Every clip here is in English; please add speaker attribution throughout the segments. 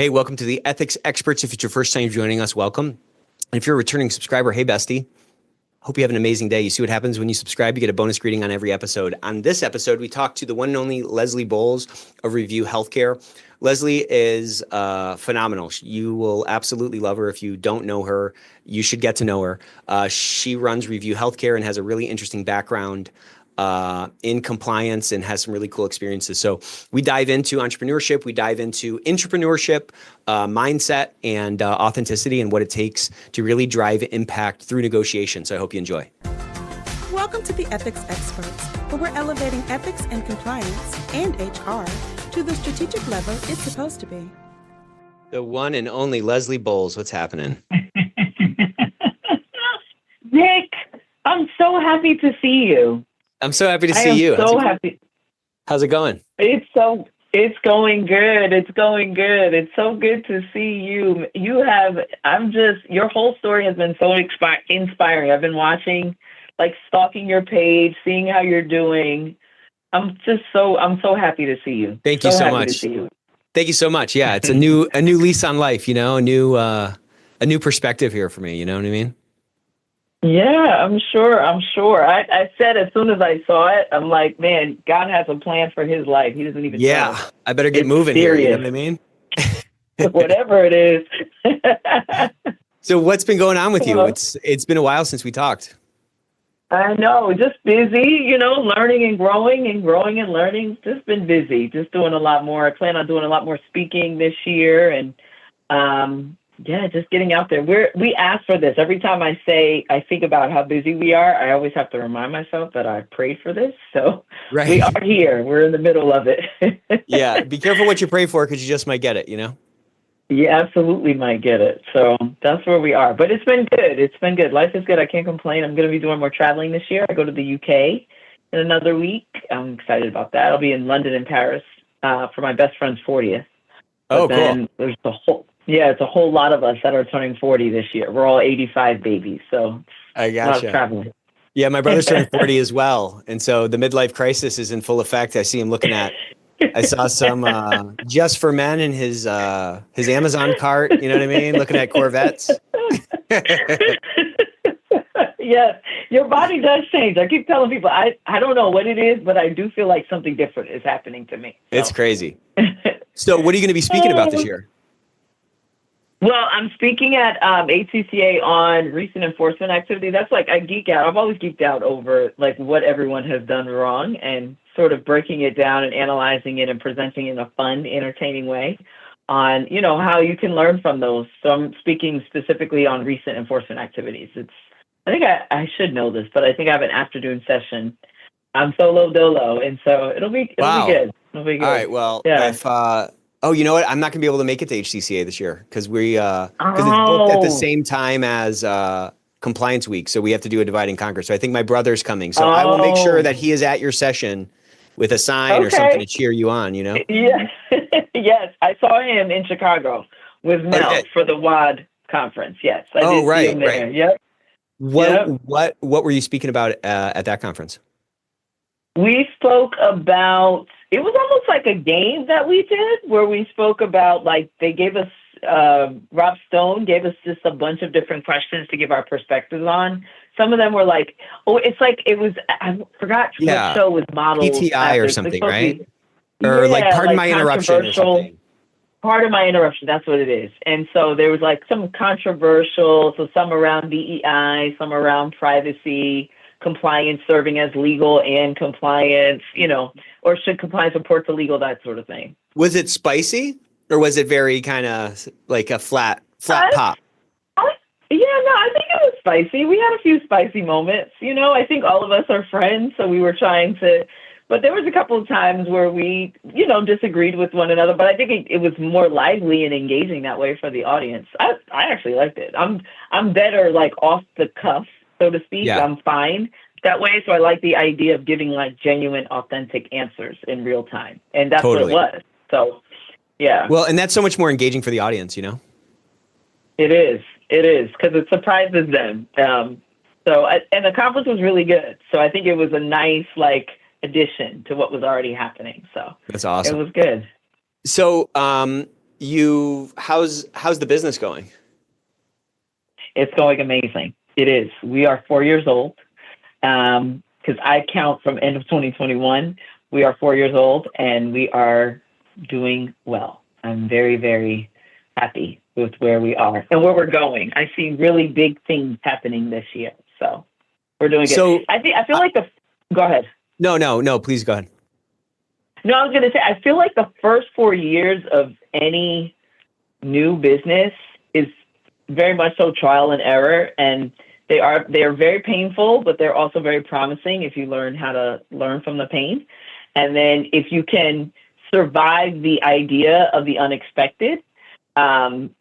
Speaker 1: Hey, welcome to the Ethics Experts. If it's your first time joining us, welcome. And if you're a returning subscriber, hey, bestie. Hope you have an amazing day. You see what happens when you subscribe, you get a bonus greeting on every episode. On this episode, we talked to the one and only Leslie Boles of Revu Healthcare. Leslie is phenomenal. You will absolutely love her. If you don't know her, you should get to know her. She runs Revu Healthcare and has a really interesting background in compliance and has some really cool experiences. So we dive into entrepreneurship, we dive into intrapreneurship, mindset, and authenticity, and what it takes to really drive impact through negotiation. So I hope you enjoy.
Speaker 2: Welcome to the Ethics Experts, where we're elevating ethics and compliance and HR to the strategic level it's supposed to be.
Speaker 1: The one and only Leslie Boles. What's happening?
Speaker 3: Nick, I'm so happy to see you.
Speaker 1: I'm so happy to see you.
Speaker 3: So happy.
Speaker 1: How's it going?
Speaker 3: It's going good. It's going good. It's so good to see you. Your whole story has been so inspiring. I've been watching, stalking your page, seeing how you're doing. I'm so happy to see you.
Speaker 1: Thank you so much. Thank you so much. Yeah, it's a new lease on life, a new perspective here for me, you know what I mean?
Speaker 3: Yeah, I'm sure. I said as soon as I saw it, I'm like, man, God has a plan for his life. He doesn't even know.
Speaker 1: I better get moving here, you know what I mean?
Speaker 3: Whatever it is.
Speaker 1: So what's been going on with you? It's been a while since we talked.
Speaker 3: I know, just busy, learning and growing and learning. Just been busy, just doing a lot more. I plan on doing a lot more speaking this year and just getting out there. We ask for this. Every time I think about how busy we are, I always have to remind myself that I prayed for this. So We are here. We're in the middle of it.
Speaker 1: Yeah. Be careful what you pray for, because you just might get it,
Speaker 3: You absolutely might get it. So that's where we are. But it's been good. Life is good. I can't complain. I'm going to be doing more traveling this year. I go to the UK in another week. I'm excited about that. I'll be in London and Paris for my best friend's 40th.
Speaker 1: Oh,
Speaker 3: but then there's it's a whole lot of us that are turning 40 this year. We're all 85 babies, so
Speaker 1: I gotcha.
Speaker 3: A lot of traveling.
Speaker 1: Yeah, my brother's turning 40 as well, and so the midlife crisis is in full effect. I see him looking at. I saw some Just for Men in his Amazon cart. You know what I mean? Looking at Corvettes.
Speaker 3: Yes, your body does change. I keep telling people I don't know what it is, but I do feel like something different is happening to me. So.
Speaker 1: It's crazy. So, what are you going to be speaking about this year?
Speaker 3: Well, I'm speaking at ACCA on recent enforcement activity. That's I geek out. I've always geeked out over what everyone has done wrong and sort of breaking it down and analyzing it and presenting it in a fun, entertaining way on, how you can learn from those. So I'm speaking specifically on recent enforcement activities. I think I should know this, but I think I have an afternoon session. I'm solo dolo, and so it'll be good. It'll be good.
Speaker 1: All right. Well, if you know what? I'm not going to be able to make it to HCCA this year because it's booked at the same time as Compliance Week. So we have to do a divide and conquer. So I think my brother's coming. So I will make sure that he is at your session with a sign or something to cheer you on,
Speaker 3: Yes. Yes. I saw him in Chicago with Mel for the Waud conference. Yes. I did see him there. Right. Yep.
Speaker 1: What were you speaking about at that conference?
Speaker 3: We spoke about, it was almost like a game that we did where we spoke about, they gave us, Rob Stone gave us just a bunch of different questions to give our perspectives on. Some of them were I forgot what show was modeled.
Speaker 1: PTI or something, right? Or pardon my interruption or something.
Speaker 3: Part of my interruption, that's what it is. And so there was some controversial, so some around DEI, some around privacy, compliance serving as legal and compliance, or should compliance report to legal, that sort of thing.
Speaker 1: Was it spicy or was it very kind of like a flat pop?
Speaker 3: I think it was spicy. We had a few spicy moments. I think all of us are friends, so we were trying to, but there was a couple of times where we, disagreed with one another, but I think it was more lively and engaging that way for the audience. I actually liked it. I'm better off the cuff, so to speak. Yeah. I'm fine that way. So I like the idea of giving genuine, authentic answers in real time. And that's what it was. So, yeah.
Speaker 1: Well, and that's so much more engaging for the audience,
Speaker 3: It is. Because it surprises them. And the conference was really good. So I think it was a nice, addition to what was already happening. So
Speaker 1: that's awesome.
Speaker 3: It was good.
Speaker 1: So how's the business going?
Speaker 3: It's going amazing. It is. We are 4 years old. Because I count from end of 2021, we are 4 years old and we are doing well. I'm very, very happy with where we are and where we're going. I see really big things happening this year. So we're doing good.
Speaker 1: So
Speaker 3: I feel like go ahead.
Speaker 1: No, please go ahead.
Speaker 3: No, I was going to say, I feel like the first 4 years of any new business is very much so trial and error, and they are very painful, but they're also very promising if you learn how to learn from the pain. And then if you can survive the idea of the unexpected. And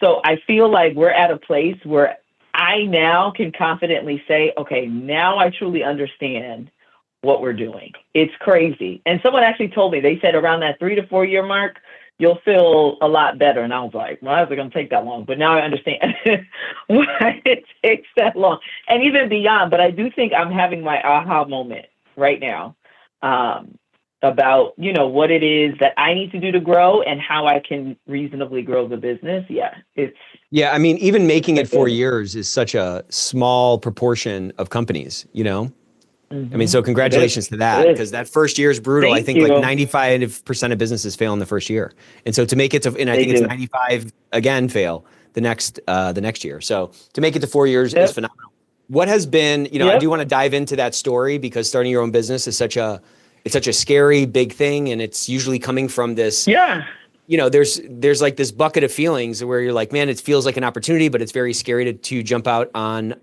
Speaker 3: so I feel like we're at a place where I now can confidently say, okay, now I truly understand what we're doing. It's crazy. And someone actually told me, they said around that 3 to 4 year mark, you'll feel a lot better. And I was like, why is it going to take that long? But now I understand why it takes that long and even beyond. But I do think I'm having my aha moment right now about, what it is that I need to do to grow and how I can reasonably grow the business. Yeah.
Speaker 1: I mean, even making it 4 years is such a small proportion of companies, I mean, so congratulations to that, because that first year is brutal.
Speaker 3: Thank
Speaker 1: I think
Speaker 3: you.
Speaker 1: like 95% of businesses fail in the first year. And so to make it to, and I think it's 95 again, fail the next year. So to make it to 4 years is phenomenal. What has been, I do want to dive into that story because starting your own business is such a scary big thing. And it's usually coming from this, there's like this bucket of feelings where you're like, man, it feels like an opportunity, but it's very scary to jump out on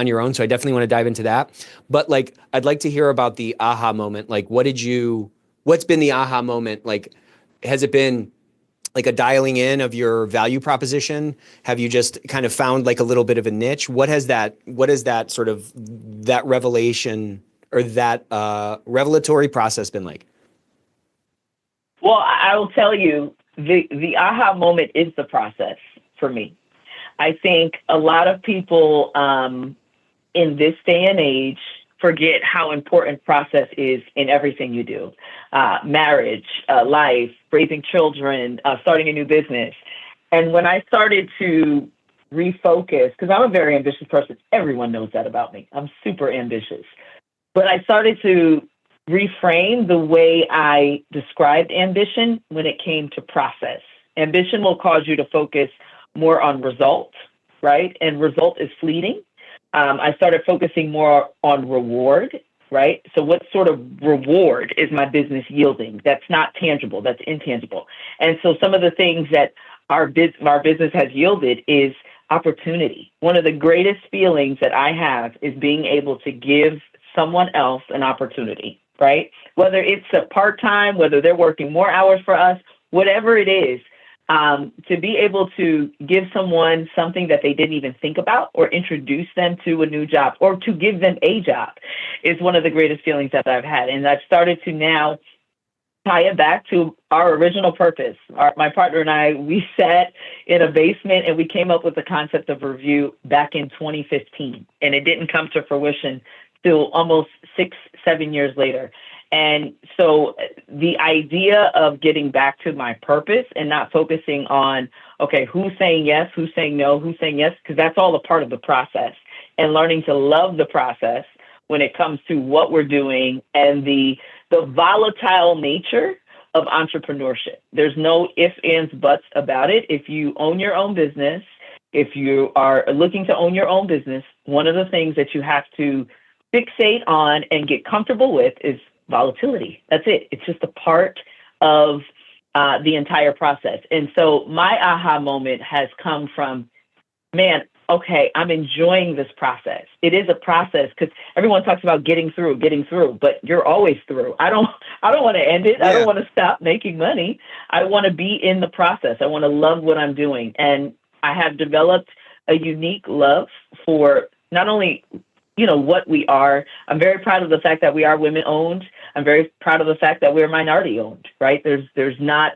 Speaker 1: your own. So I definitely want to dive into that. But like, I'd like to hear about the aha moment. Like, what's been the aha moment? Like, has it been like a dialing in of your value proposition? Have you just kind of found like a little bit of a niche? What is that sort of that revelation or that revelatory process been like?
Speaker 3: Well, I will tell you, the aha moment is the process for me. I think a lot of people in this day and age forget how important process is in everything you do. Marriage, life, raising children, starting a new business. And when I started to refocus, because I'm a very ambitious person, everyone knows that about me. I'm super ambitious. But I started to reframe the way I described ambition when it came to process. Ambition will cause you to focus more on results, right? And result is fleeting. I started focusing more on reward, right? So what sort of reward is my business yielding? That's not tangible, that's intangible. And so some of the things that our business has yielded is opportunity. One of the greatest feelings that I have is being able to give someone else an opportunity, right? Whether it's a part-time, whether they're working more hours for us, whatever it is, to be able to give someone something that they didn't even think about or introduce them to a new job or to give them a job is one of the greatest feelings that I've had. And I've started to now tie it back to our original purpose. My partner and I, we sat in a basement and we came up with the concept of Revu back in 2015. And it didn't come to fruition till almost 6-7 years later. And so the idea of getting back to my purpose and not focusing on, okay, who's saying yes, who's saying no, who's saying yes, because that's all a part of the process, and learning to love the process when it comes to what we're doing and the volatile nature of entrepreneurship. There's no ifs, ands, buts about it. If you own your own business, if you are looking to own your own business, one of the things that you have to fixate on and get comfortable with is volatility. That's it. It's just a part of the entire process. And so my aha moment has come from, man, okay, I'm enjoying this process. It is a process because everyone talks about getting through, but you're always through. I don't want to end it. Yeah. I don't want to stop making money. I want to be in the process. I want to love what I'm doing. And I have developed a unique love for not only what we are. I'm very proud of the fact that we are women owned. I'm very proud of the fact that we're minority owned, right? There's not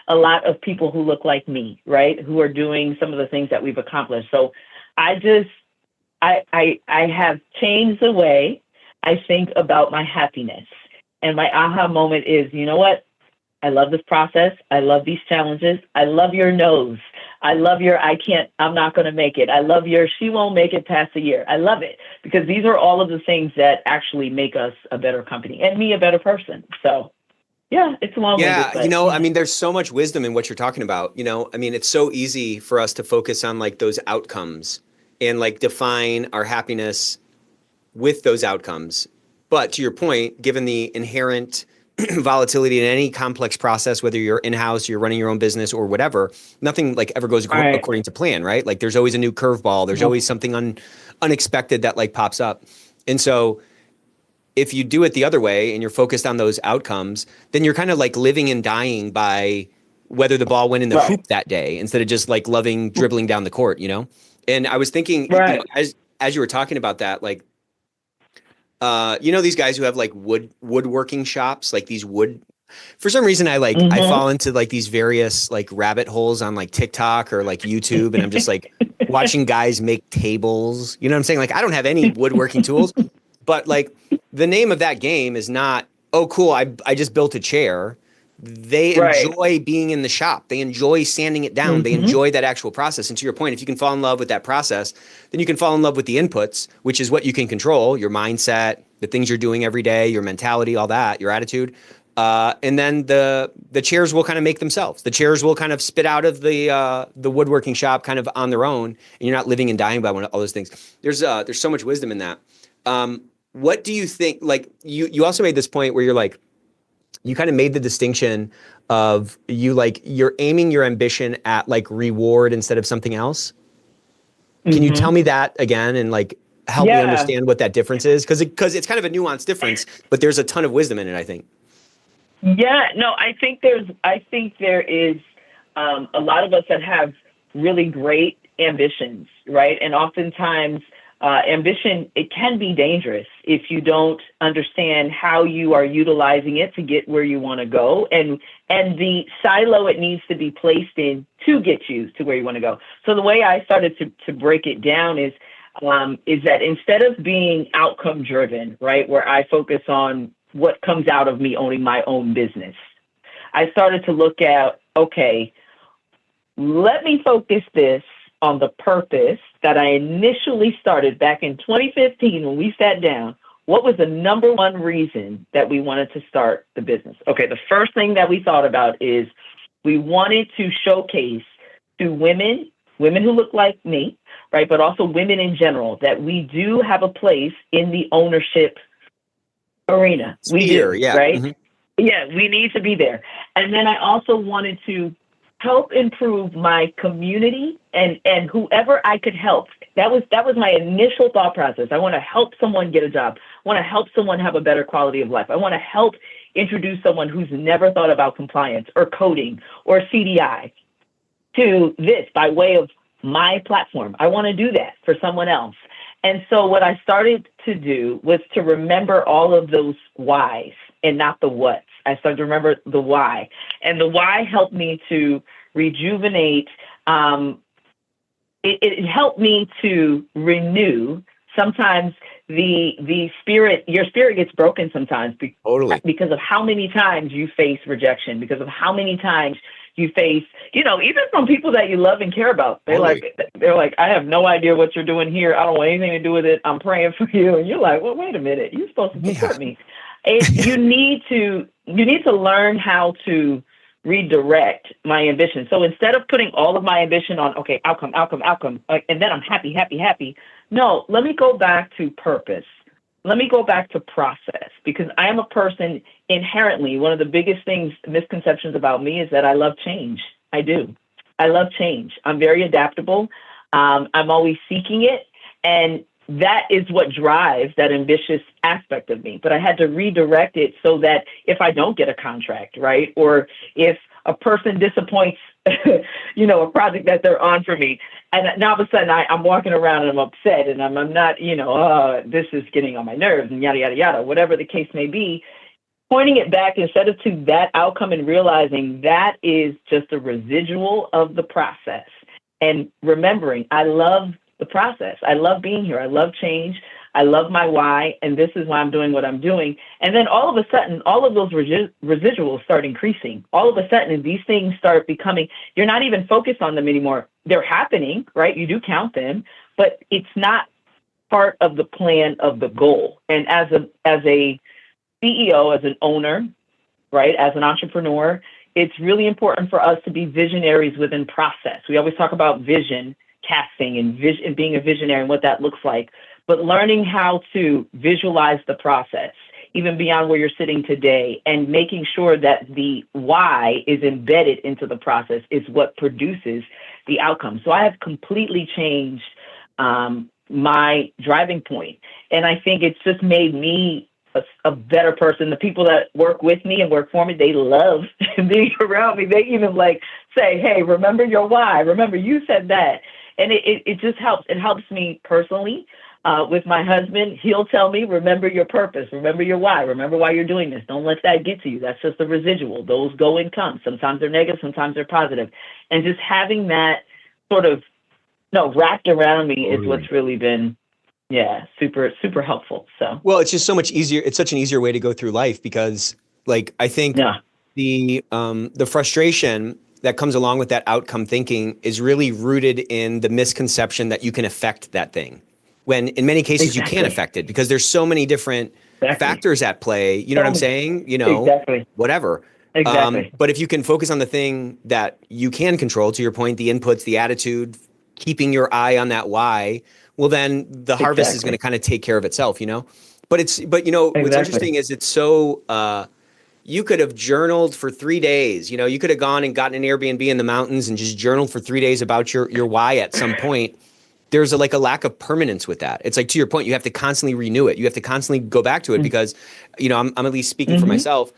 Speaker 3: a lot of people who look like me, right? Who are doing some of the things that we've accomplished. So I have changed the way I think about my happiness. And my aha moment is, you know what? I love this process. I love these challenges. I love your no's. I love your, I'm not going to make it. I love your, she won't make it past a year. I love it because these are all of the things that actually make us a better company and me a better person. So yeah, it's a long way.
Speaker 1: Yeah, I mean, there's so much wisdom in what you're talking about. I mean, it's so easy for us to focus on like those outcomes and like define our happiness with those outcomes. But to your point, given the inherent volatility in any complex process, whether you're in-house, you're running your own business or whatever, nothing like ever goes according to plan, right? Like there's always a new curveball. There's always something unexpected that like pops up. And so if you do it the other way and you're focused on those outcomes, then you're kind of like living and dying by whether the ball went in the hoop that day instead of just like loving dribbling down the court, And I was thinking, as you were talking about that, like, these guys who have like woodworking shops, like these for some reason I fall into like these various like rabbit holes on like TikTok or like YouTube. And I'm just like watching guys make tables, you know what I'm saying? Like, I don't have any woodworking tools, but like the name of that game is not, oh, cool, I just built a chair. They enjoy being in the shop. They enjoy sanding it down. They enjoy that actual process. And to your point, if you can fall in love with that process, then you can fall in love with the inputs, which is what you can control, your mindset, the things you're doing every day, your mentality, all that, your attitude. And then the chairs will kind of make themselves. The chairs will kind of spit out of the woodworking shop kind of on their own. And you're not living and dying by all those things. There's so much wisdom in that. What do you think? Like you also made this point where you're like, you kind of made the distinction of you're aiming your ambition at like reward instead of something else. Can you tell me that again and like help me understand what that difference is? Because it's kind of a nuanced difference, but there's a ton of wisdom in it, I think.
Speaker 3: Yeah, no, I think there is a lot of us that have really great ambitions, right? And oftentimes ambition, it can be dangerous if you don't understand how you are utilizing it to get where you want to go and the silo it needs to be placed in to get you to where you want to go. So the way I started to break it down is that instead of being outcome driven, right, where I focus on what comes out of me owning my own business, I started to look at, okay, let me focus this on the purpose that I initially started back in 2015 when we sat down. What was the number one reason that we wanted to start the business? Okay, the first thing that we thought about is we wanted to showcase to women who look like me, right, but also women in general, that we do have a place in the ownership arena. We do, right? Mm-hmm. Yeah, we need to be there. And then I also wanted to help improve my community and whoever I could help. That was my initial thought process. I want to help someone get a job. I want to help someone have a better quality of life. I want to help introduce someone who's never thought about compliance or coding or CDI to this by way of my platform. I want to do that for someone else. And so what I started to do was to remember all of those whys and not the whats. I started to remember the why. And the why helped me to rejuvenate. It helped me to renew. Sometimes your spirit gets broken sometimes because of how many times you face rejection, because of how many times you face, even from people that you love and care about. They're like, I have no idea what you're doing here. I don't want anything to do with it. I'm praying for you. And you're like, well, wait a minute. You're supposed to support me. You need to learn how to redirect my ambition. So instead of putting all of my ambition on, okay, outcome, and then I'm happy. No, let me go back to purpose. Let me go back to process, because I am a person inherently, one of the biggest misconceptions about me is that I love change. I do. I love change. I'm very adaptable. I'm always seeking it. And that is what drives that ambitious aspect of me. But I had to redirect it so that if I don't get a contract, right, or if a person disappoints, a project that they're on for me, and now all of a sudden I'm walking around and I'm upset and I'm not, this is getting on my nerves and yada, yada, yada, whatever the case may be, pointing it back instead of to that outcome and realizing that is just a residual of the process. And remembering, I love the process. I love being here. I love change. I love my why, and this is why I'm doing what I'm doing. And then all of a sudden, all of those residuals start increasing. All of a sudden, these things start becoming, you're not even focused on them anymore. They're happening, right? You do count them, but it's not part of the plan of the goal. And as a CEO, as an owner, right, as an entrepreneur, it's really important for us to be visionaries within process. We always talk about vision casting and vision and being a visionary and what that looks like, but learning how to visualize the process, even beyond where you're sitting today, and making sure that the why is embedded into the process is what produces the outcome. So I have completely changed my driving point. And I think it's just made me a better person. The people that work with me and work for me, they love being around me. They even like say, hey, remember your why. Remember you said that. And it just helps. It helps me personally. With my husband, he'll tell me, remember your purpose, remember your why, remember why you're doing this. Don't let that get to you. That's just the residual. Those go and come. Sometimes they're negative, sometimes they're positive. And just having that sort of wrapped around me is what's really been, super, super helpful. So,
Speaker 1: well, it's just so much easier. It's such an easier way to go through life because, like, I think the frustration that comes along with that outcome thinking is really rooted in the misconception that you can affect that thing. When in many cases you can't affect it because there's so many different factors at play. You know what I'm saying? Whatever.
Speaker 3: Exactly.
Speaker 1: But if you can focus on the thing that you can control, to your point, the inputs, the attitude, keeping your eye on that why, well, then the harvest is going to kind of take care of itself, But what's interesting is it's so, you could have journaled for 3 days. You could have gone and gotten an Airbnb in the mountains and just journaled for 3 days about your why at some point. There's a lack of permanence with that. It's like, to your point, you have to constantly renew it. You have to constantly go back to it because, I'm at least speaking for myself.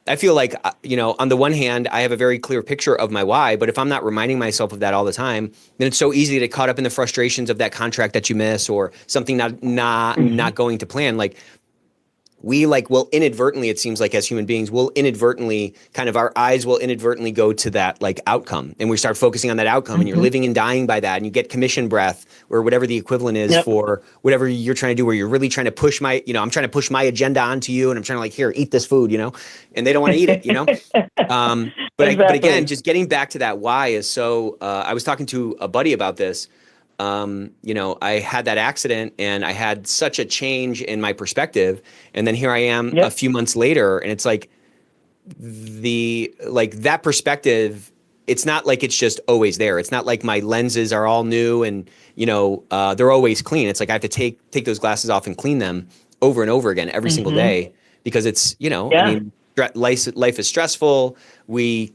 Speaker 1: I feel like, on the one hand, I have a very clear picture of my why, but if I'm not reminding myself of that all the time, then it's so easy to get caught up in the frustrations of that contract that you miss or something not going to plan. Like, we will inadvertently, it seems like as human beings, we'll inadvertently our eyes will inadvertently go to that outcome. And we start focusing on that outcome and you're living and dying by that. And you get commission breath or whatever the equivalent is for whatever you're trying to do, where you're really trying to push I'm trying to push my agenda onto you. And I'm trying to here, eat this food, and they don't want to eat it, But again, just getting back to that why is so, I was talking to a buddy about this. I had that accident and I had such a change in my perspective. And then here I am a few months later and it's like that perspective, it's not like it's just always there. It's not like my lenses are all new and, they're always clean. It's like I have to take those glasses off and clean them over and over again every single day because it's, life is stressful. We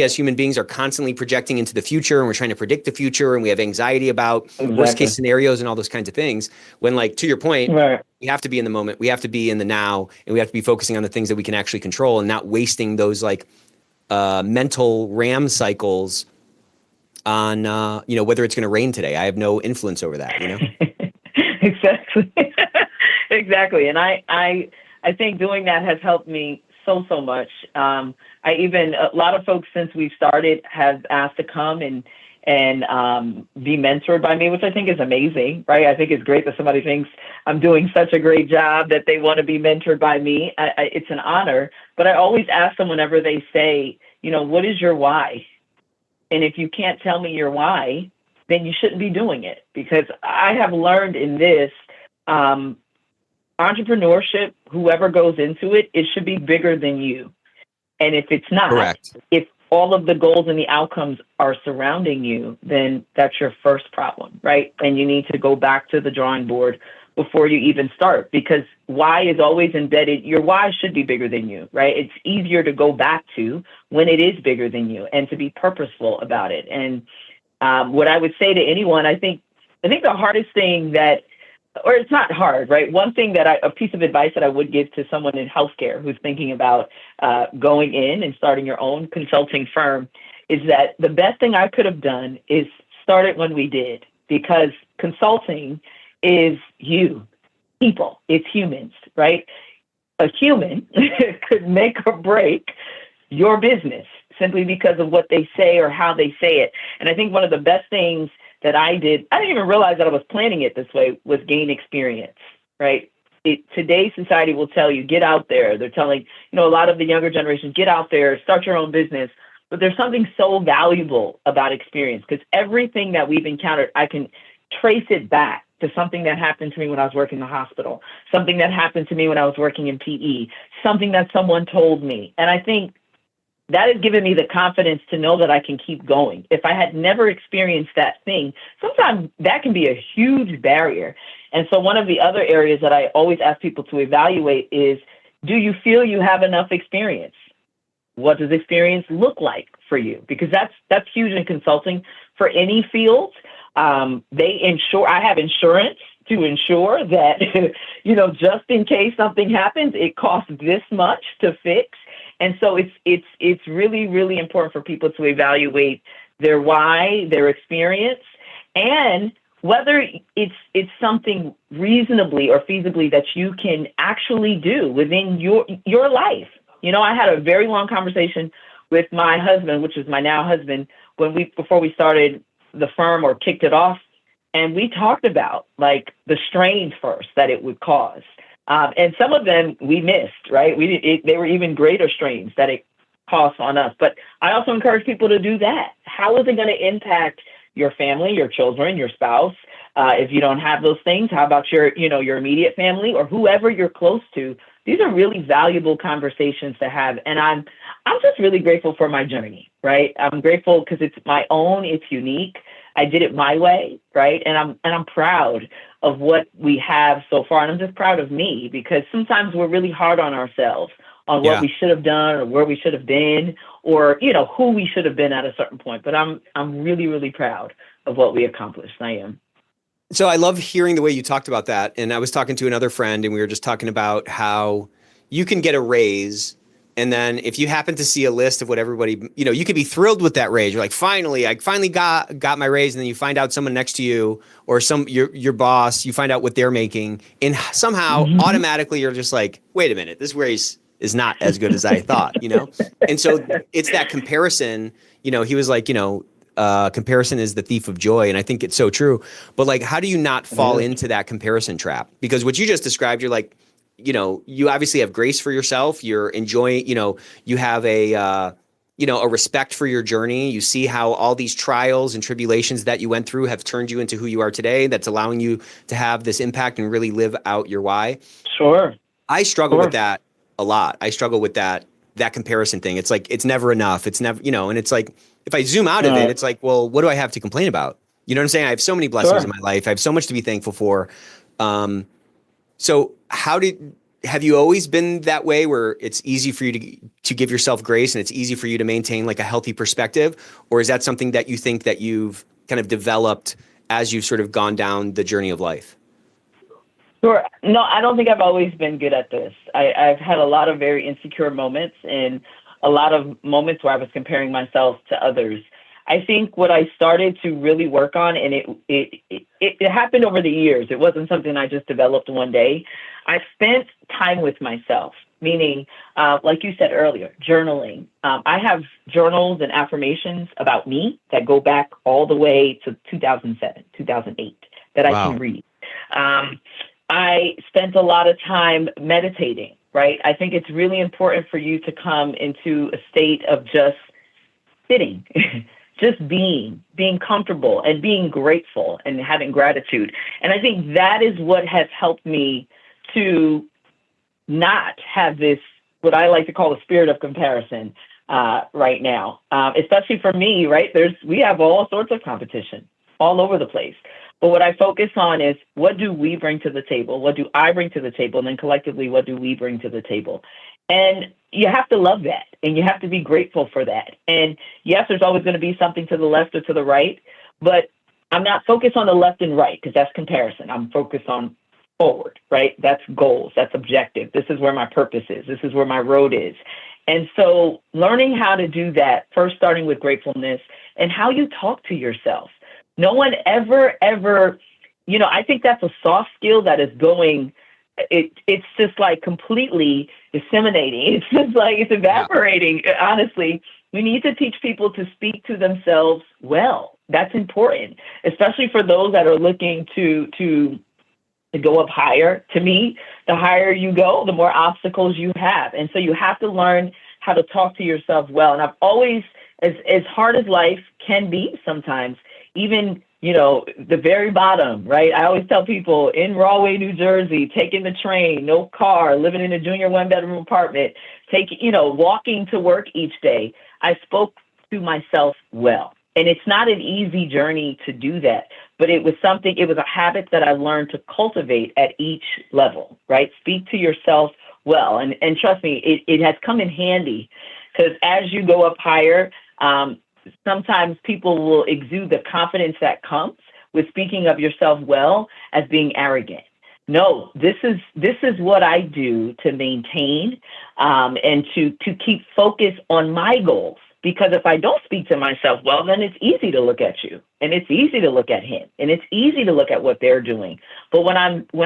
Speaker 1: as human beings are constantly projecting into the future and we're trying to predict the future and we have anxiety about worst case scenarios and all those kinds of things. When to your point, we have to be in the moment, we have to be in the now, and we have to be focusing on the things that we can actually control and not wasting those mental RAM cycles on, whether it's going to rain today. I have no influence over that,
Speaker 3: Exactly. Exactly. And I think doing that has helped me so much. A lot of folks since we've started have asked to come and be mentored by me, which I think is amazing, right? I think it's great that somebody thinks I'm doing such a great job that they want to be mentored by me. It's an honor, but I always ask them whenever they say, what is your why? And if you can't tell me your why, then you shouldn't be doing it, because I have learned in this, entrepreneurship, whoever goes into it, it should be bigger than you. And if it's not,
Speaker 1: correct,
Speaker 3: if all of the goals and the outcomes are surrounding you, then that's your first problem, right? And you need to go back to the drawing board before you even start, because why is always embedded. Your why should be bigger than you, right? It's easier to go back to when it is bigger than you and to be purposeful about it. And what I would say to anyone, I think the hardest thing or it's not hard, right? One thing a piece of advice that I would give to someone in healthcare who's thinking about going in and starting your own consulting firm is that the best thing I could have done is start it when we did, because consulting is people, it's humans, right? A human could make or break your business simply because of what they say or how they say it. And I think one of the best things that I didn't even realize that I was planning it this way, was gain experience, right? Today's society will tell you, get out there. They're telling, a lot of the younger generation, get out there, start your own business. But there's something so valuable about experience, because everything that we've encountered, I can trace it back to something that happened to me when I was working in the hospital, something that happened to me when I was working in PE, something that someone told me. And I think that has given me the confidence to know that I can keep going. If I had never experienced that thing, sometimes that can be a huge barrier. And so one of the other areas that I always ask people to evaluate is, do you feel you have enough experience? What does experience look like for you? Because that's huge in consulting for any field. I have insurance to ensure that, just in case something happens, it costs this much to fix. And so it's really, really important for people to evaluate their why, their experience, and whether it's something reasonably or feasibly that you can actually do within your life. I had a very long conversation with my husband, which is my now husband, before we started the firm or kicked it off. And we talked about like the strains first that it would cause. And some of them we missed, right? They were even greater strains that it costs on us. But I also encourage people to do that. How is it going to impact your family, your children, your spouse? If you don't have those things, how about your immediate family or whoever you're close to? These are really valuable conversations to have. And I'm just really grateful for my journey, right? I'm grateful because it's my own, it's unique. I did it my way, right? And I'm proud of what we have so far. And I'm just proud of me, because sometimes we're really hard on ourselves on what we should have done or where we should have been, or, who we should have been at a certain point. But I'm really, really proud of what we accomplished. I am.
Speaker 1: So I love hearing the way you talked about that. And I was talking to another friend, and we were just talking about how you can get a raise. And then if you happen to see a list of what everybody, you could be thrilled with that raise. You're like, I finally got my raise. And then you find out someone next to you or your boss, you find out what they're making. And somehow automatically you're just like, wait a minute, this raise is not as good as I thought, And so it's that comparison. He was like, comparison is the thief of joy. And I think it's so true. But like, how do you not fall into that comparison trap? Because what you just described, you're like, you obviously have grace for yourself. You're enjoying, you have a respect for your journey. You see how all these trials and tribulations that you went through have turned you into who you are today. That's allowing you to have this impact and really live out your why.
Speaker 3: Sure.
Speaker 1: I struggle with that a lot. I struggle with that comparison thing. It's like, it's never enough. It's never, and it's like, if I zoom out of it, it's like, well, what do I have to complain about? You know what I'm saying? I have so many blessings in my life. I have so much to be thankful for. So have you always been that way, where it's easy for you to give yourself grace and it's easy for you to maintain like a healthy perspective? Or is that something that you think that you've kind of developed as you've sort of gone down the journey of life?
Speaker 3: Sure. No, I don't think I've always been good at this. I've had a lot of very insecure moments and a lot of moments where I was comparing myself to others. I think what I started to really work on, and it happened over the years. It wasn't something I just developed one day. I spent time with myself, meaning, like you said earlier, journaling. I have journals and affirmations about me that go back all the way to 2007, 2008 that I can read. I spent a lot of time meditating, right? I think it's really important for you to come into a state of just sitting, just being comfortable and being grateful and having gratitude. And I think that is what has helped me to not have this, what I like to call the spirit of comparison right now, especially for me, right? We have all sorts of competition all over the place. But what I focus on is, what do we bring to the table? What do I bring to the table? And then collectively, what do we bring to the table? And you have to love that, and you have to be grateful for that. And yes, there's always going to be something to the left or to the right, but I'm not focused on the left and right, because that's comparison. I'm focused on forward, right? That's goals. That's objective. This is where my purpose is. This is where my road is. And so learning how to do that, first starting with gratefulness and how you talk to yourself. No one ever, I think that's a soft skill that is going, it's just like completely disseminating. It's just like, it's evaporating. Honestly, we need to teach people to speak to themselves well. That's important, especially for those that are looking to to go up higher. To me, the higher you go, the more obstacles you have. And so you have to learn how to talk to yourself well. And I've always, as hard as life can be sometimes, even, the very bottom, right? I always tell people in Rahway, New Jersey, taking the train, no car, living in a junior 1-bedroom apartment, walking to work each day, I spoke to myself well. And it's not an easy journey to do that, but it was a habit that I learned to cultivate at each level, right? Speak to yourself well. And trust me, it has come in handy, because as you go up higher, sometimes people will exude the confidence that comes with speaking of yourself well as being arrogant. No, this is what I do to maintain and to keep focus on my goals. Because if I don't speak to myself well, then it's easy to look at you, and it's easy to look at him, and it's easy to look at what they're doing. But when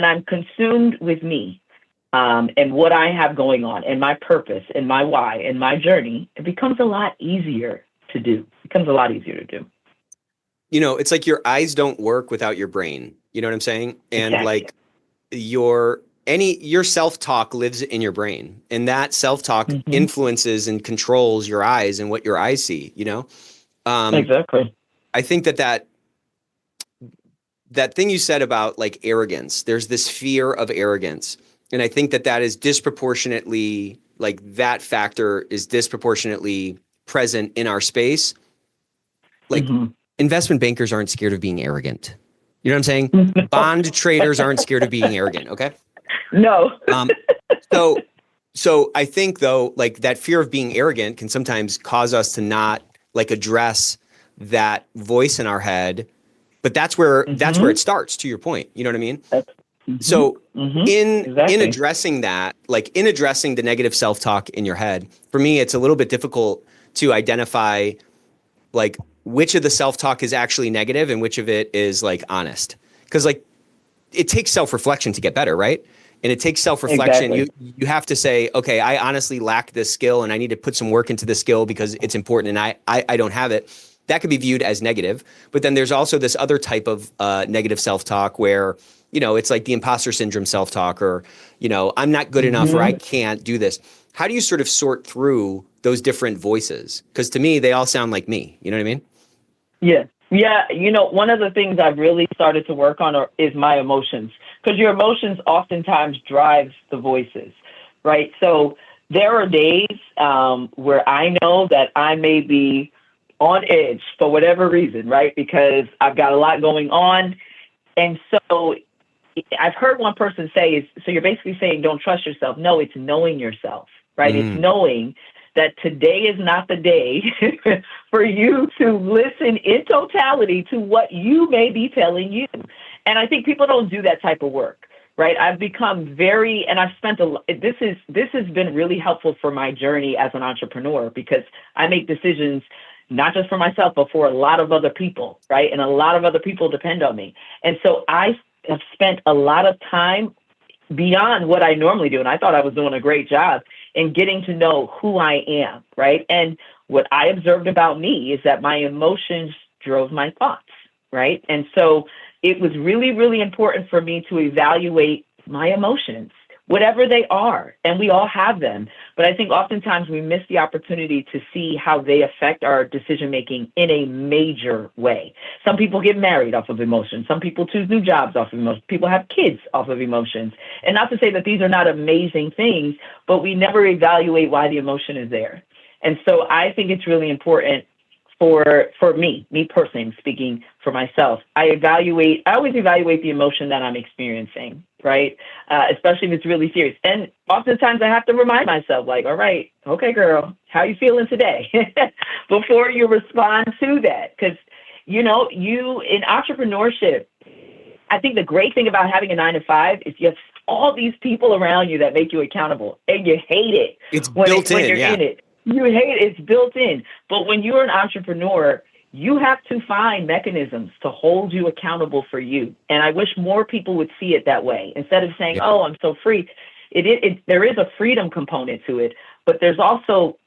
Speaker 3: I'm consumed with me and what I have going on, and my purpose, and my why, and my journey, it becomes a lot easier to do.
Speaker 1: It's like your eyes don't work without your brain. You know what I'm saying? And
Speaker 3: Exactly.
Speaker 1: like your self-talk lives in your brain, and that self-talk influences and controls your eyes and what your eyes see,
Speaker 3: Exactly.
Speaker 1: I think that thing you said about like arrogance, there's this fear of arrogance. And I think that is disproportionately, like that factor is disproportionately present in our space. Like investment bankers aren't scared of being arrogant. You know what I'm saying? Bond traders aren't scared of being arrogant. Okay.
Speaker 3: No.
Speaker 1: So I think though, like that fear of being arrogant can sometimes cause us to not like address that voice in our head, but that's where it starts, to your point. You know what I mean? So in addressing that, like in addressing the negative self-talk in your head, for me, it's a little bit difficult to identify like which of the self-talk is actually negative and which of it is like honest. Because like it takes self-reflection to get better, right? And it takes self-reflection.
Speaker 3: Exactly.
Speaker 1: You have to say, okay, I honestly lack this skill and I need to put some work into this skill because it's important and I don't have it. That could be viewed as negative. But then there's also this other type of negative self-talk where, it's like the imposter syndrome self-talk, or, I'm not good enough, or I can't do this. How do you sort of sort through those different voices? Because to me, they all sound like me. You know what I mean?
Speaker 3: Yeah. Yeah. One of the things I've really started to work on is my emotions, because your emotions oftentimes drives the voices, right? So there are days where I know that I may be on edge for whatever reason, right? Because I've got a lot going on. And so I've heard one person say, so you're basically saying don't trust yourself. No, it's knowing yourself, right? It's knowing that today is not the day for you to listen in totality to what you may be telling you. And I think people don't do that type of work, right? I've become and I've spent this has been really helpful for my journey as an entrepreneur, because I make decisions not just for myself, but for a lot of other people, right? And a lot of other people depend on me. And so I have spent a lot of time beyond what I normally do. And I thought I was doing a great job in getting to know who I am, right? And what I observed about me is that my emotions drove my thoughts, right? And so it was really, really important for me to evaluate my emotions, whatever they are, and we all have them. But I think oftentimes we miss the opportunity to see how they affect our decision-making in a major way. Some people get married off of emotions. Some people choose new jobs off of emotions. People have kids off of emotions. And not to say that these are not amazing things, but we never evaluate why the emotion is there. And so I think it's really important for me personally, speaking for myself, I always evaluate the emotion that I'm experiencing, right? Especially if it's really serious. And oftentimes I have to remind myself, like, all right, okay, girl, how you feeling today? Before you respond to that. Because, you in entrepreneurship, I think the great thing about having a 9-to-5 is you have all these people around you that make you accountable, and you hate it.
Speaker 1: It's built in,
Speaker 3: when you're in it. You hate it. It's built in. But when you're an entrepreneur, you have to find mechanisms to hold you accountable for you. And I wish more people would see it that way. Instead of saying, oh, I'm so free. There is a freedom component to it, but there's also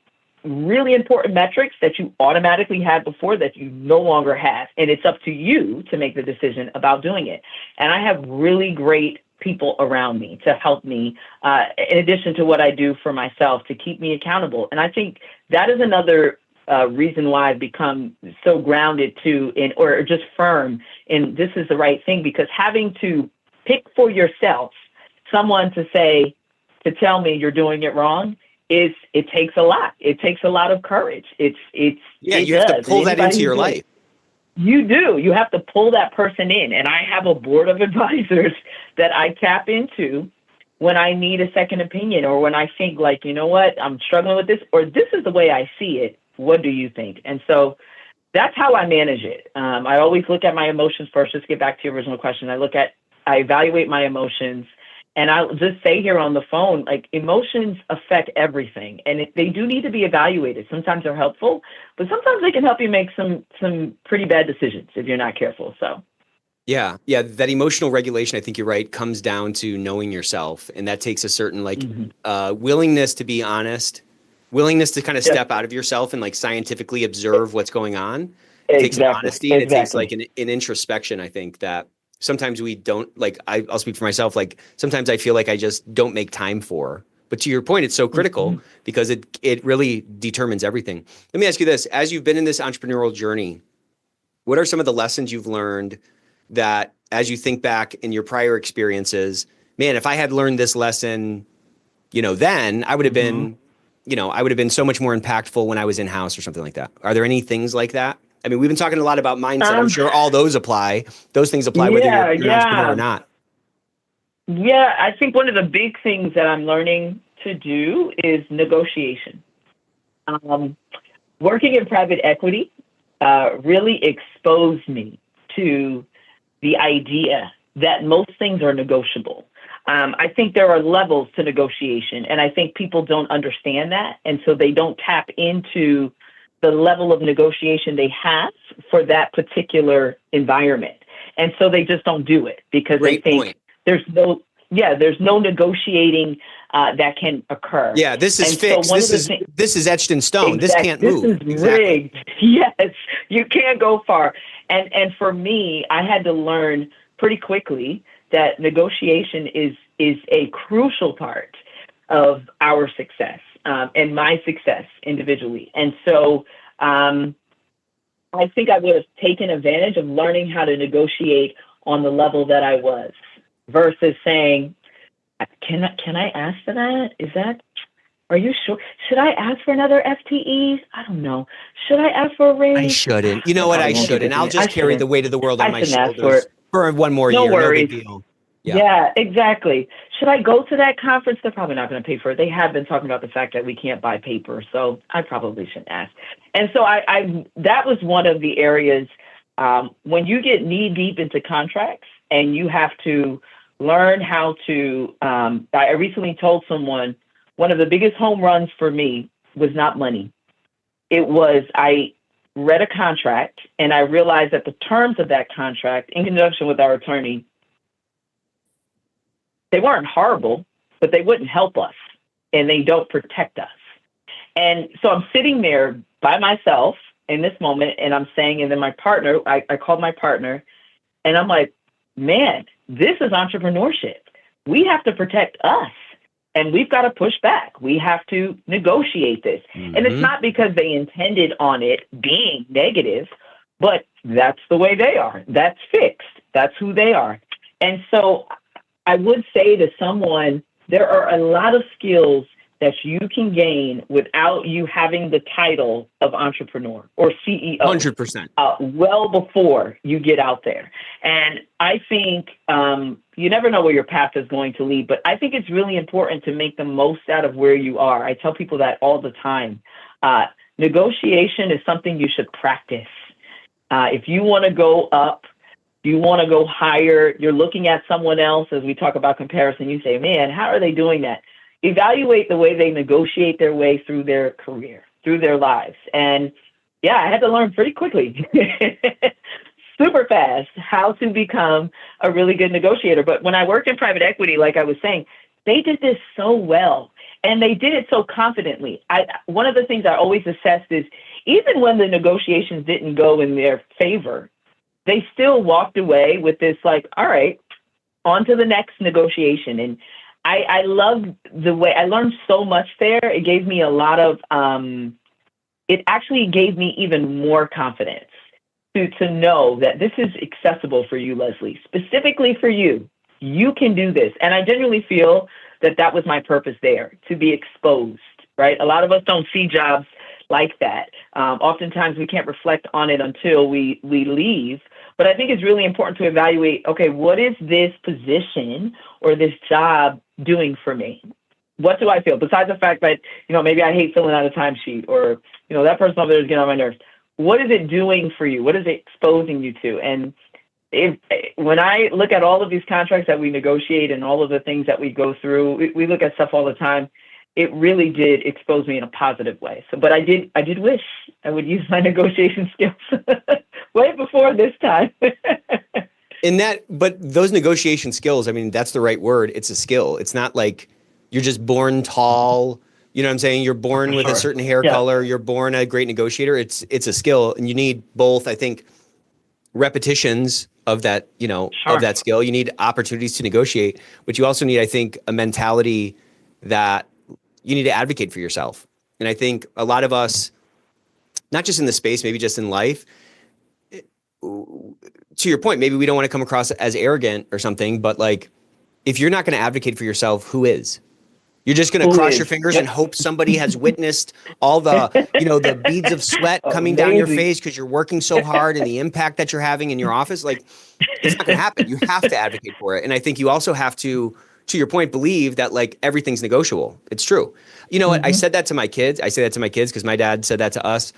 Speaker 3: really important metrics that you automatically had before that you no longer have. And it's up to you to make the decision about doing it. And I have really great people around me to help me, in addition to what I do for myself to keep me accountable. And I think that is another reason why I've become so grounded or just firm in this is the right thing, because having to pick for yourself someone to tell me you're doing it wrong, it takes a lot. It takes a lot of courage. You
Speaker 1: have to pull that into your life.
Speaker 3: You do. You have to pull that person in. And I have a board of advisors that I tap into when I need a second opinion, or when I think like, you know what, I'm struggling with this, or this is the way I see it. What do you think? And so that's how I manage it. I always look at my emotions first. Just get back to your original question. I evaluate my emotions. And I'll just say here on the phone, like, emotions affect everything, and they do need to be evaluated. Sometimes they're helpful, but sometimes they can help you make some pretty bad decisions if you're not careful. So,
Speaker 1: yeah, that emotional regulation, I think you're right, comes down to knowing yourself, and that takes a certain willingness to be honest, willingness to kind of step out of yourself and like scientifically observe what's going on. It takes an honesty, and it takes like an introspection. I think that sometimes we don't, like, I'll speak for myself. Like, sometimes I feel like I just don't make time for, but to your point, it's so critical because it really determines everything. Let me ask you this. As you've been in this entrepreneurial journey, what are some of the lessons you've learned that as you think back in your prior experiences, man, if I had learned this lesson, then I would have been, I would have been so much more impactful when I was in-house or something like that. Are there any things like that? I mean, we've been talking a lot about mindset. I'm sure all those apply. Those things apply whether you're an entrepreneur or not.
Speaker 3: Yeah, I think one of the big things that I'm learning to do is negotiation. Working in private equity really exposed me to the idea that most things are negotiable. I think there are levels to negotiation, and I think people don't understand that, and so they don't tap into the level of negotiation they have for that particular environment. And so they just don't do it because they think there's no negotiating that can occur.
Speaker 1: Yeah, this is fixed. This is etched in stone. This can't move.
Speaker 3: This is rigged. Yes, you can't go far. And for me, I had to learn pretty quickly that negotiation is a crucial part of our success. And my success individually. And so I think I would have taken advantage of learning how to negotiate on the level that I was versus saying, can I ask for that? Are you sure? Should I ask for another FTE? I don't know. Should I ask for a raise?
Speaker 1: I shouldn't. You know what? I shouldn't. I'll just carry the weight of the world on my shoulders for one more year. No big deal.
Speaker 3: Yeah, exactly. Should I go to that conference? They're probably not going to pay for it. They have been talking about the fact that we can't buy paper, so I probably shouldn't ask. And so I that was one of the areas when you get knee deep into contracts and you have to learn how to. I recently told someone one of the biggest home runs for me was not money. It was I read a contract and I realized that the terms of that contract, in conjunction with our attorney, they weren't horrible, but they wouldn't help us, and they don't protect us. And so I'm sitting there by myself in this moment, and I'm saying, and then my partner, I called my partner, and I'm like, man, this is entrepreneurship. We have to protect us, and we've got to push back. We have to negotiate this. And it's not because they intended on it being negative, but that's the way they are. That's fixed. That's who they are. And so I would say to someone, there are a lot of skills that you can gain without you having the title of entrepreneur or CEO.
Speaker 1: 100%.
Speaker 3: Well before you get out there. And I think you never know where your path is going to lead, but I think it's really important to make the most out of where you are. I tell people that all the time. Negotiation is something you should practice. If you want to go up, you want to go higher, you're looking at someone else, as we talk about comparison, you say, man, how are they doing that? Evaluate the way they negotiate their way through their career, through their lives. And yeah, I had to learn pretty quickly, super fast, how to become a really good negotiator. But when I worked in private equity, like I was saying, they did this so well, and they did it so confidently. One of the things I always assessed is, even when the negotiations didn't go in their favor, they still walked away with this like, all right, on to the next negotiation. And I love the way I learned so much there. It gave me a lot of, it actually gave me even more confidence to know that this is accessible for you, Leslie, specifically for you. You can do this. And I genuinely feel that that was my purpose there, to be exposed, right? A lot of us don't see jobs like that. Oftentimes we can't reflect on it until we leave. But I think it's really important to evaluate, okay, what is this position or this job doing for me? What do I feel? Besides the fact that, maybe I hate filling out a timesheet, or, that person over there is getting on my nerves. What is it doing for you? What is it exposing you to? And when I look at all of these contracts that we negotiate and all of the things that we go through, we look at stuff all the time. It really did expose me in a positive way. So, but I did wish I would use my negotiation skills way before this time.
Speaker 1: But those negotiation skills, I mean, that's the right word. It's a skill. It's not like you're just born tall. You know what I'm saying? You're born with a certain hair color. You're born a great negotiator. It's a skill, and you need both, I think, repetitions of that, of that skill. You need opportunities to negotiate, but you also need, I think, a mentality that you need to advocate for yourself. And I think a lot of us, not just in the space, maybe just in life, to your point, maybe we don't want to come across as arrogant or something, but like, if you're not going to advocate for yourself, who is? You're just going to cross your fingers and hope somebody has witnessed all the, the beads of sweat coming down your face because you're working so hard, and the impact that you're having in your office. Like, it's not going to happen. You have to advocate for it. And I think you also have to your point, believe that like everything's negotiable. It's true. You know what? I said that to my kids. I say that to my kids because my dad said that to us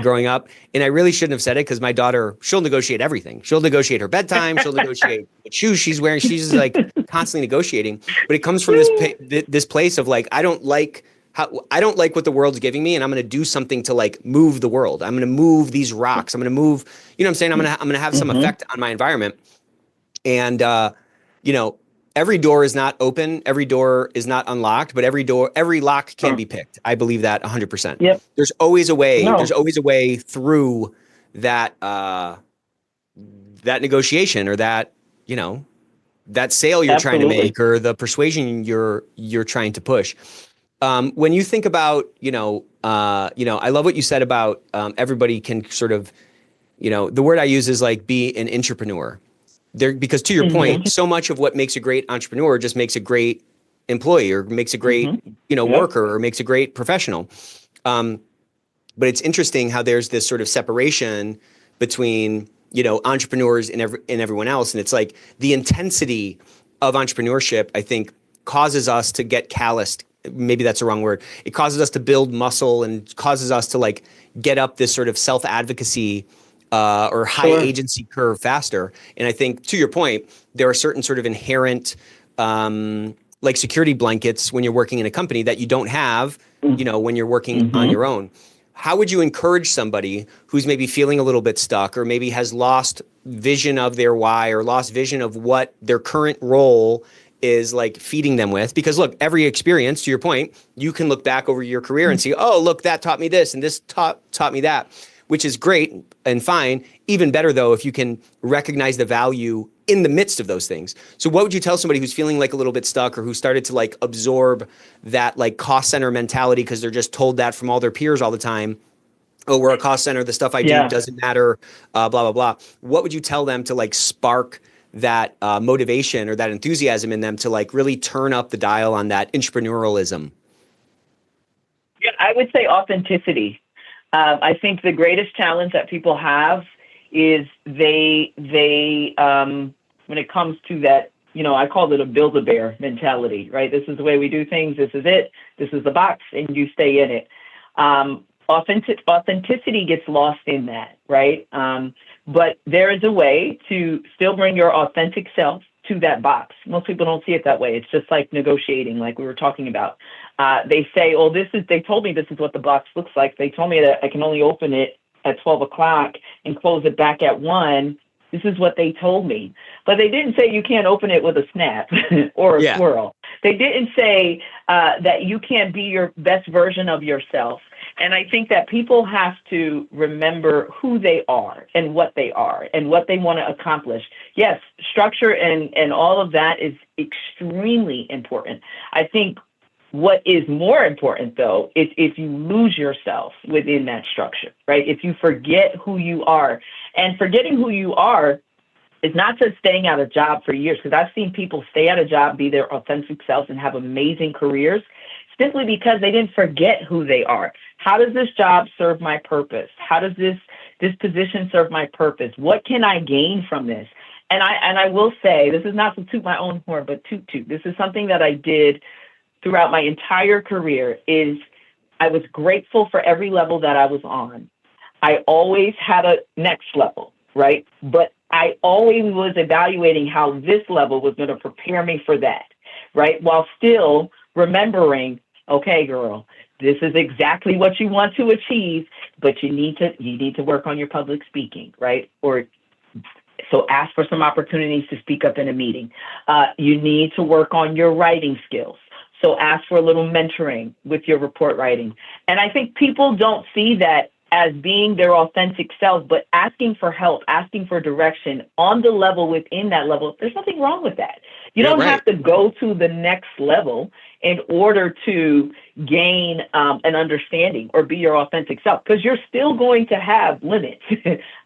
Speaker 1: growing up. And I really shouldn't have said it because my daughter, she'll negotiate everything. She'll negotiate her bedtime. She'll negotiate what shoes she's wearing. She's like constantly negotiating. But it comes from this place of like, I don't like what the world's giving me, and I'm going to do something to like move the world. I'm going to move these rocks. I'm going to move, you know what I'm saying? I'm going to have some effect on my environment. And, every door is not open. Every door is not unlocked, but every lock can be picked. I believe that 100%. Yep. There's always a way. No. There's always a way through that, that negotiation, or that, that sale you're trying to make, or the persuasion you're trying to push. When you think about, I love what you said about everybody can sort of, the word I use is like be an entrepreneur. Because to your point, so much of what makes a great entrepreneur just makes a great employee, or makes a great, worker, or makes a great professional. But it's interesting how there's this sort of separation between, entrepreneurs and everyone else. And it's like the intensity of entrepreneurship, I think, causes us to get calloused. Maybe that's the wrong word. It causes us to build muscle, and causes us to like get up this sort of self-advocacy or high agency curve faster. And I think, to your point, there are certain sort of inherent like security blankets when you're working in a company that you don't have, when you're working on your own. How would you encourage somebody who's maybe feeling a little bit stuck, or maybe has lost vision of their why, or lost vision of what their current role is like feeding them with? Because look, every experience, to your point, you can look back over your career and see, oh, look, that taught me this, and this taught me that, which is great and fine. Even better, though, if you can recognize the value in the midst of those things. So what would you tell somebody who's feeling like a little bit stuck, or who started to like absorb that like cost center mentality because they're just told that from all their peers all the time? Oh, we're a cost center. The stuff I do doesn't matter, blah, blah, blah. What would you tell them to like spark that motivation or that enthusiasm in them to like really turn up the dial on that entrepreneurialism?
Speaker 3: Yeah, I would say authenticity. I think the greatest challenge that people have is they when it comes to that, I call it a Build-A-Bear mentality, right? This is the way we do things. This is it. This is the box, and you stay in it. Authenticity gets lost in that, right? But there is a way to still bring your authentic self to that box. Most people don't see it that way. It's just like negotiating, like we were talking about. They say, oh, they told me this is what the box looks like. They told me that I can only open it at 12 o'clock and close it back at 1. This is what they told me. But they didn't say you can't open it with a snap or a squirrel. They didn't say that you can't be your best version of yourself. And I think that people have to remember who they are and what they want to accomplish. Yes, structure and all of that is extremely important. I think what is more important, though, is if you lose yourself within that structure, right? If you forget who you are, and forgetting who you are is not just staying at a job for years, because I've seen people stay at a job, be their authentic selves, and have amazing careers simply because they didn't forget who they are. How does this job serve my purpose? How does this position serve my purpose? What can I gain from this? And I will say, this is not to toot my own horn, but toot. This is something that I did throughout my entire career. Is I was grateful for every level that I was on. I always had a next level, right? But I always was evaluating how this level was going to prepare me for that, right? While still remembering, okay, girl, this is exactly what you want to achieve, but you need to work on your public speaking, right? Or so ask for some opportunities to speak up in a meeting. You need to work on your writing skills. So ask for a little mentoring with your report writing. And I think people don't see that as being their authentic self, but asking for help, asking for direction on the level within that level. There's nothing wrong with that. You don't have to go to the next level in order to gain an understanding or be your authentic self, because you're still going to have limits.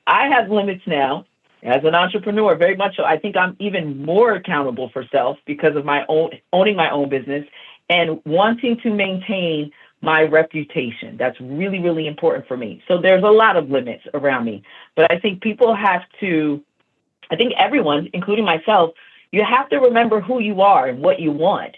Speaker 3: I have limits now as an entrepreneur, very much so. I think I'm even more accountable for self because of my owning my own business and wanting to maintain my reputation. That's really, really important for me. So there's a lot of limits around me, but I think people have to, I think everyone, including myself, you have to remember who you are and what you want.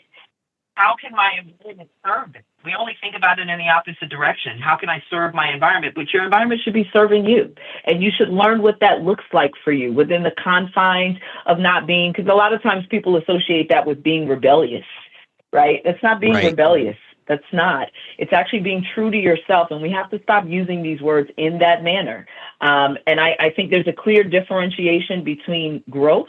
Speaker 3: How can my environment serve it? We only think about it in the opposite direction. How can I serve my environment? But your environment should be serving you. And you should learn what that looks like for you within the confines of not being, because a lot of times people associate that with being rebellious, right? That's not being rebellious. That's not. It's actually being true to yourself. And we have to stop using these words in that manner. And I think there's a clear differentiation between growth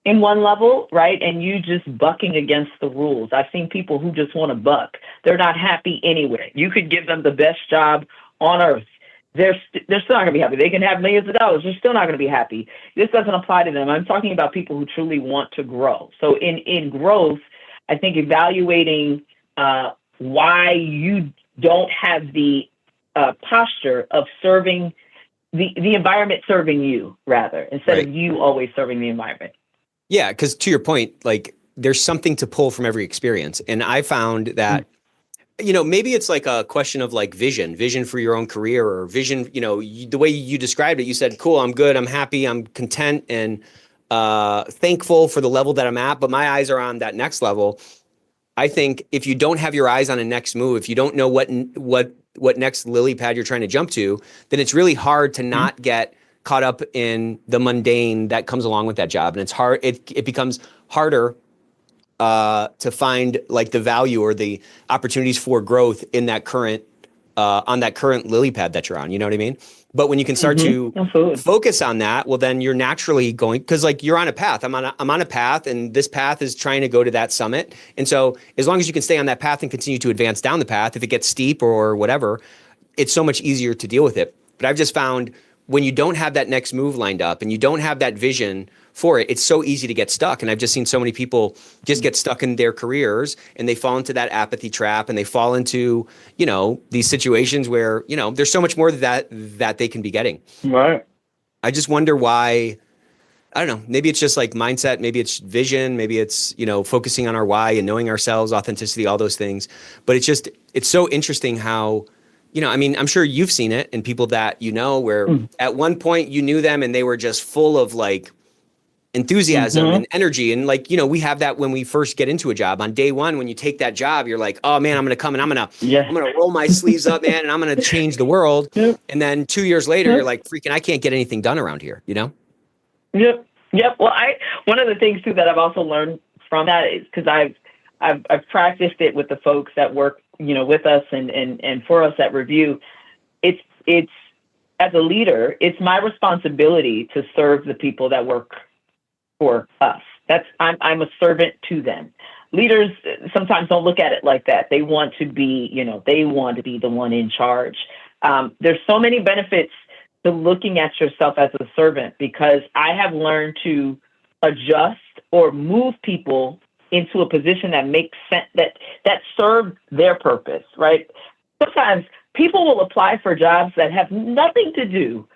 Speaker 3: in one level, right, and you just bucking against the rules. I've seen people who just want to buck. They're not happy anywhere. You could give them the best job on earth. They're still not going to be happy. They can have millions of dollars. They're still not going to be happy. This doesn't apply to them. I'm talking about people who truly want to grow. So in growth, I think evaluating why you don't have the posture of serving the environment serving you, rather, instead of you always serving the environment.
Speaker 1: Yeah, because to your point, like there's something to pull from every experience. And I found that, you know, maybe it's like a question of like vision for your own career, or vision, you know, the way you described it, you said, cool, I'm good, I'm happy, I'm content and thankful for the level that I'm at, but my eyes are on that next level. I think if you don't have your eyes on a next move, if you don't know what next lily pad you're trying to jump to, then it's really hard to not get caught up in the mundane that comes along with that job. And it's hard, it becomes harder to find like the value or the opportunities for growth in that current, on that current lily pad that you're on, you know what I mean? But when you can start to focus on that, well, then you're naturally going, because like you're on a path, I'm on a path, and this path is trying to go to that summit. And so as long as you can stay on that path and continue to advance down the path, if it gets steep or whatever, it's so much easier to deal with it. But I've just found when you don't have that next move lined up and you don't have that vision for it, it's so easy to get stuck. And I've just seen so many people just get stuck in their careers, and they fall into that apathy trap, and they fall into, you know, these situations where, you know, there's so much more that they can be getting. Right. I just wonder why, I don't know, maybe it's just like mindset, maybe it's vision, maybe it's, you know, focusing on our why and knowing ourselves, authenticity, all those things. But it's so interesting how, you know, I mean, I'm sure you've seen it in people that, you know, where at one point you knew them and they were just full of like enthusiasm and energy. And like, you know, we have that when we first get into a job. On day one, when you take that job, you're like, oh man, I'm going to come and I'm going to roll my sleeves up, man, and I'm going to change the world. And then 2 years later, you're like, freaking, I can't get anything done around here, you know? Yep.
Speaker 3: Well, one of the things too that I've also learned from that is because I've practiced it with the folks that work, you know, with us and for us at Revu. It's as a leader, it's my responsibility to serve the people that work for us. I'm a servant to them. leaders sometimes don't look at it like that. They want to be, they want to be the one in charge. There's so many benefits to looking at yourself as a servant, because I have learned to adjust or move people into a position that makes sense, that serve their purpose, right? Sometimes people will apply for jobs that have nothing to do.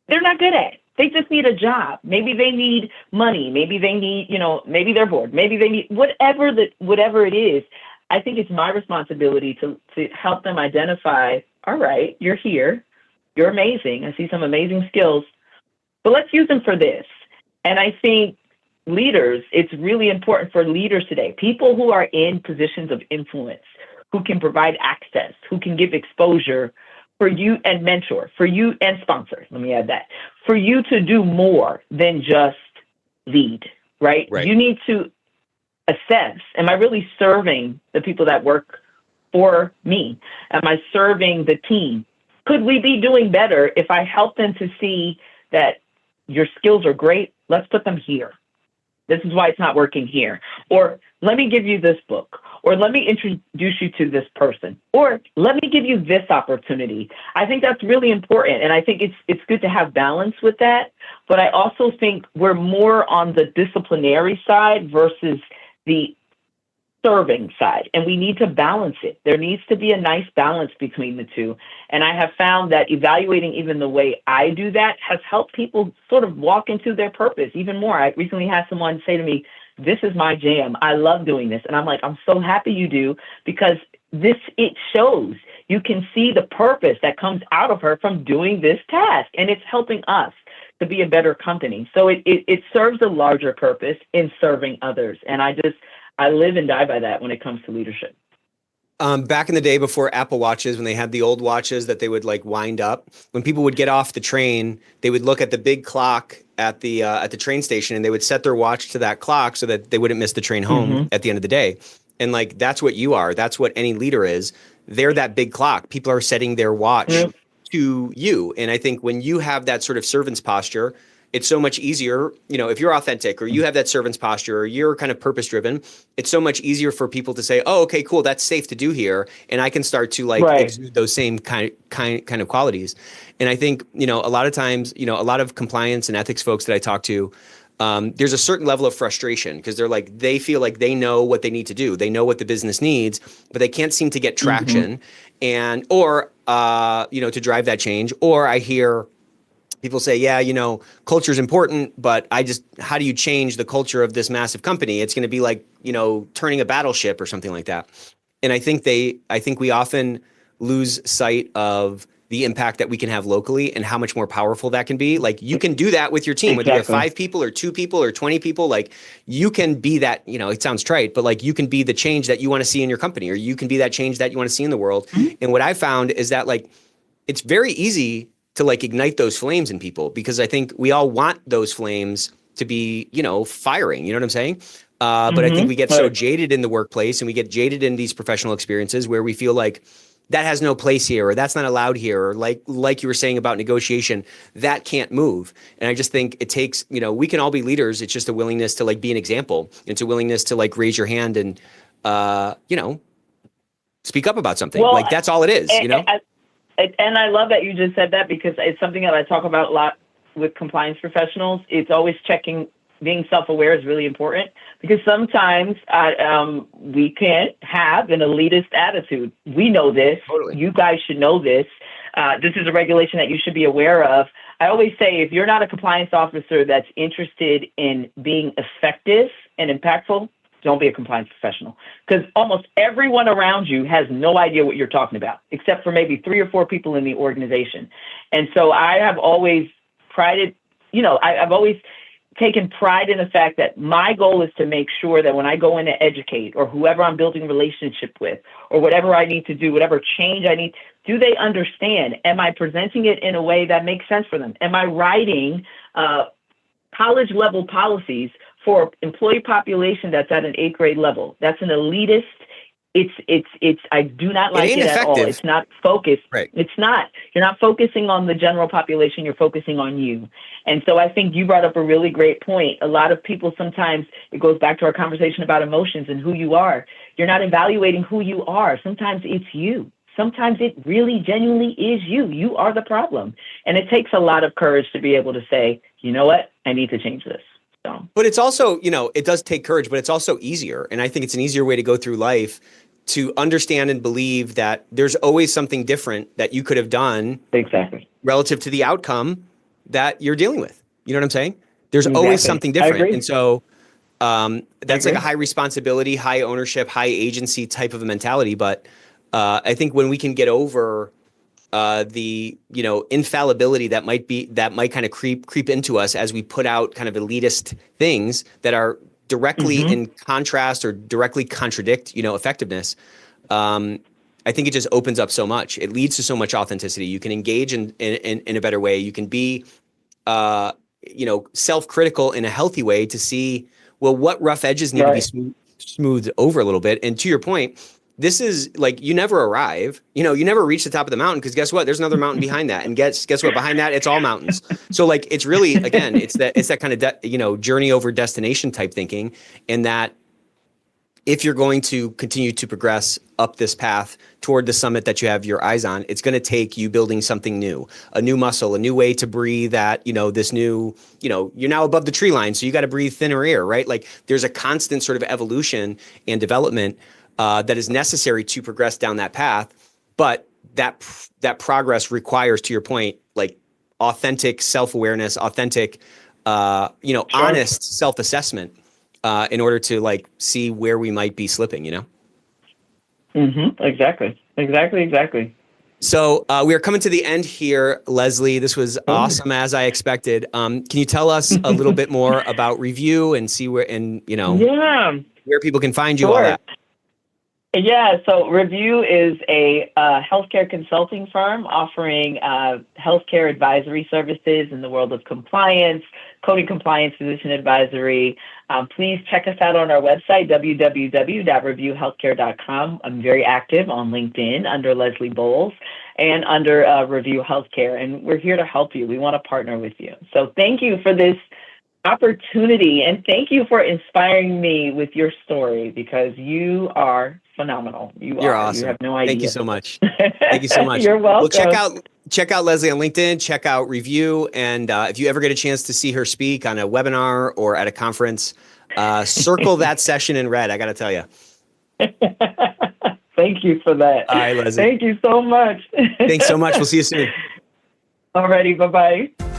Speaker 3: They're not good at it. They just need a job. Maybe they need money. Maybe they need, maybe they're bored. Maybe they need whatever it is. I think it's my responsibility to help them identify, all right, you're here. You're amazing. I see some amazing skills, but let's use them for this. And I think leaders, it's really important for leaders today, people who are in positions of influence, who can provide access, who can give exposure for you and mentor, for you and sponsor. Let me add that. For you to do more than just lead, right? You need to assess, am I really serving the people that work for me? Am I serving the team? Could we be doing better if I help them to see that your skills are great? Let's put them here. This is why it's not working here. Or let me give you this book. Or let me introduce you to this person. Or let me give you this opportunity. I think that's really important. And I think it's good to have balance with that. But I also think we're more on the disciplinary side versus the serving side. And we need to balance it. There needs to be a nice balance between the two. And I have found that evaluating even the way I do that has helped people sort of walk into their purpose even more. I recently had someone say to me, this is my jam. I love doing this. And I'm like, I'm so happy you do, because it shows. You can see the purpose that comes out of her from doing this task. And it's helping us to be a better company. So it serves a larger purpose in serving others. And I live and die by that when it comes to leadership.
Speaker 1: Back in the day before Apple Watches, when they had the old watches that they would like wind up, when people would get off the train, they would look at the big clock at the train station, and they would set their watch to that clock so that they wouldn't miss the train home at the end of the day. And like, that's what you are. That's what any leader is. They're that big clock. People are setting their watch to you. And I think when you have that sort of servant's posture, it's so much easier, if you're authentic or you have that servant's posture or you're kind of purpose driven, it's so much easier for people to say, oh, okay, cool. That's safe to do here. And I can start to exude those same kind of qualities. And I think, a lot of times, a lot of compliance and ethics folks that I talk to, there's a certain level of frustration because they feel like they know what they need to do. They know what the business needs, but they can't seem to get traction or to drive that change. Or I hear people say, yeah, culture is important, but how do you change the culture of this massive company? It's going to be like, turning a battleship or something like that. And I think we often lose sight of the impact that we can have locally and how much more powerful that can be. Like, you can do that with your team, whether you have 5 people or 2 people or 20 people, like you can be that, it sounds trite, but like you can be the change that you want to see in your company, or you can be that change that you want to see in the world. And what I found is that it's very easy to ignite those flames in people, because I think we all want those flames to be, firing, you know what I'm saying? But I think we get so jaded in the workplace, and we get jaded in these professional experiences where we feel like that has no place here, or that's not allowed here, or like you were saying about negotiation, that can't move. And I just think it takes, we can all be leaders. It's just a willingness to be an example. It's a willingness to raise your hand and, speak up about something. Well, that's all it is,
Speaker 3: And I love that you just said that, because it's something that I talk about a lot with compliance professionals. It's always checking. Being self-aware is really important, because sometimes we can have an elitist attitude. We know this. Totally. You guys should know this. This is a regulation that you should be aware of. I always say, if you're not a compliance officer that's interested in being effective and impactful, don't be a compliance professional, because almost everyone around you has no idea what you're talking about, except for maybe 3 or 4 people in the organization. And so I have always I've always taken pride in the fact that my goal is to make sure that when I go in to educate, or whoever I'm building a relationship with, or whatever I need to do, whatever change I need, do they understand? Am I presenting it in a way that makes sense for them? Am I writing college level policies for employee population that's at an 8th grade level? That's an elitist I do not like
Speaker 1: ain't
Speaker 3: it at all.
Speaker 1: effective.
Speaker 3: It's not focused.
Speaker 1: Right.
Speaker 3: It's not. You're not focusing on the general population. You're focusing on you. And so I think you brought up a really great point. A lot of people, sometimes it goes back to our conversation about emotions and who you are. You're not evaluating who you are. Sometimes it's you. Sometimes it really genuinely is you. You are the problem. And it takes a lot of courage to be able to say, you know what, I need to change this. So.
Speaker 1: But it's also, it does take courage, but it's also easier. And I think it's an easier way to go through life, to understand and believe that there's always something different that you could have done
Speaker 3: Exactly
Speaker 1: relative to the outcome that you're dealing with. You know what I'm saying? There's always something different. And so that's like a high responsibility, high ownership, high agency type of a mentality. But I think when we can get over the infallibility that might kind of creep into us as we put out kind of elitist things that are directly in contrast or directly contradict effectiveness, I think it just opens up so much. It leads to so much authenticity. You can engage in a better way. You can be self-critical in a healthy way to see, well, what rough edges need to be smoothed over a little bit. And to your point, this is like, you never arrive, you never reach the top of the mountain, because guess what? There's another mountain behind that. And guess what? Behind that, it's all mountains. So like, it's really, again, it's that kind of, journey over destination type thinking. And that if you're going to continue to progress up this path toward the summit that you have your eyes on, it's going to take you building something new, a new muscle, a new way to breathe that, this new, you're now above the tree line. So you got to breathe thinner air, right? Like there's a constant sort of evolution and development that is necessary to progress down that path. But that progress requires, to your point, like authentic self-awareness, authentic, honest self-assessment in order to like see where we might be slipping,
Speaker 3: Exactly.
Speaker 1: So we are coming to the end here, Leslie. This was awesome, as I expected. Can you tell us a little bit more about Revu and see where, where people can find you, all that?
Speaker 3: Yeah, so Revu is a healthcare consulting firm offering healthcare advisory services in the world of compliance, coding compliance, physician advisory. Please check us out on our website, www.revuhealthcare.com. I'm very active on LinkedIn under Leslie Boles and under Revu Healthcare, and we're here to help you. We want to partner with you. So thank you for this opportunity, and thank you for inspiring me with your story, because you are phenomenal. You're
Speaker 1: awesome.
Speaker 3: You have no idea.
Speaker 1: Thank you so much. Thank you so much.
Speaker 3: You're welcome.
Speaker 1: Well, check out Leslie on LinkedIn, check out Revu, and if you ever get a chance to see her speak on a webinar or at a conference, circle that session in red. I got to tell you.
Speaker 3: Thank you for that.
Speaker 1: All right, Leslie.
Speaker 3: Thank you so much.
Speaker 1: Thanks so much. We'll see you soon.
Speaker 3: Alrighty. Bye-bye.